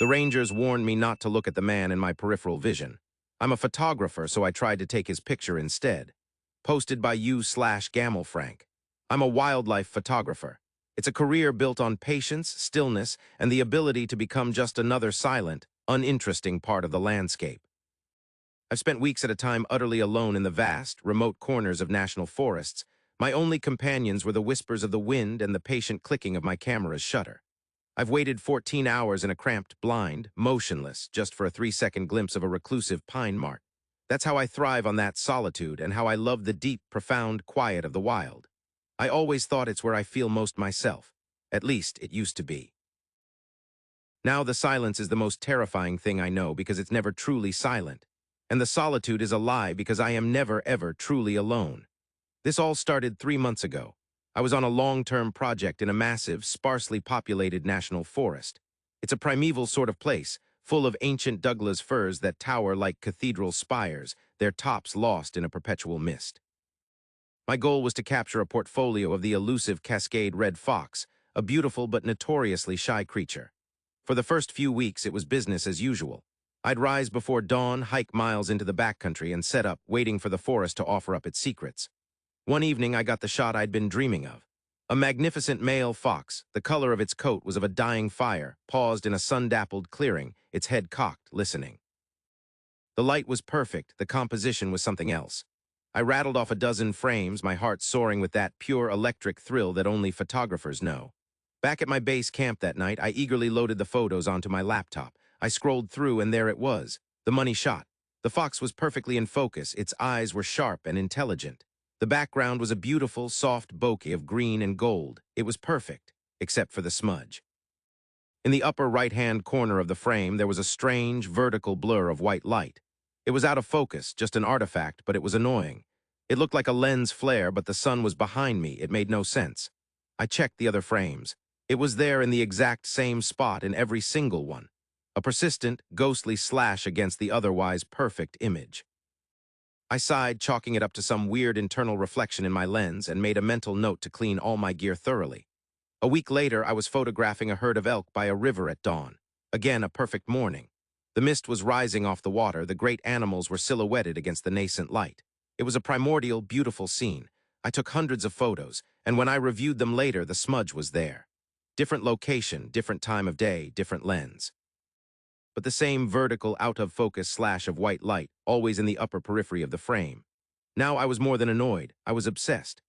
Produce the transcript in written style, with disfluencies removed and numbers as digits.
The rangers warned me not to look at the man in my peripheral vision. I'm a photographer, so I tried to take his picture instead. Posted by you/gamalfrank. I'm a wildlife photographer. It's a career built on patience, stillness, and the ability to become just another silent, uninteresting part of the landscape. I've spent weeks at a time utterly alone in the vast, remote corners of national forests. My only companions were the whispers of the wind and the patient clicking of my camera's shutter. I've waited 14 hours in a cramped blind, motionless, just for a 3-second glimpse of a reclusive pine mart. That's how I thrive on that solitude and how I love the deep, profound quiet of the wild. I always thought it's where I feel most myself. At least, it used to be. Now the silence is the most terrifying thing I know because it's never truly silent. And the solitude is a lie because I am never, ever truly alone. This all started 3 months ago. I was on a long-term project in a massive, sparsely populated national forest. It's a primeval sort of place, full of ancient Douglas firs that tower like cathedral spires, their tops lost in a perpetual mist. My goal was to capture a portfolio of the elusive Cascade red fox, a beautiful but notoriously shy creature. For the first few weeks, it was business as usual. I'd rise before dawn, hike miles into the backcountry, and set up, waiting for the forest to offer up its secrets. One evening, I got the shot I'd been dreaming of. A magnificent male fox, the color of its coat was of a dying fire, paused in a sun-dappled clearing, its head cocked, listening. The light was perfect, the composition was something else. I rattled off a dozen frames, my heart soaring with that pure electric thrill that only photographers know. Back at my base camp that night, I eagerly loaded the photos onto my laptop. I scrolled through, and there it was, the money shot. The fox was perfectly in focus, its eyes were sharp and intelligent. The background was a beautiful, soft bokeh of green and gold. It was perfect, except for the smudge. In the upper right-hand corner of the frame, there was a strange, vertical blur of white light. It was out of focus, just an artifact, but it was annoying. It looked like a lens flare, but the sun was behind me. It made no sense. I checked the other frames. It was there in the exact same spot in every single one. A persistent, ghostly slash against the otherwise perfect image. I sighed, chalking it up to some weird internal reflection in my lens, and made a mental note to clean all my gear thoroughly. A week later, I was photographing a herd of elk by a river at dawn. Again, a perfect morning. The mist was rising off the water, the great animals were silhouetted against the nascent light. It was a primordial, beautiful scene. I took hundreds of photos, and when I reviewed them later, the smudge was there. Different location, different time of day, different lens. But the same vertical, out-of-focus slash of white light, always in the upper periphery of the frame. Now I was more than annoyed. I was obsessed.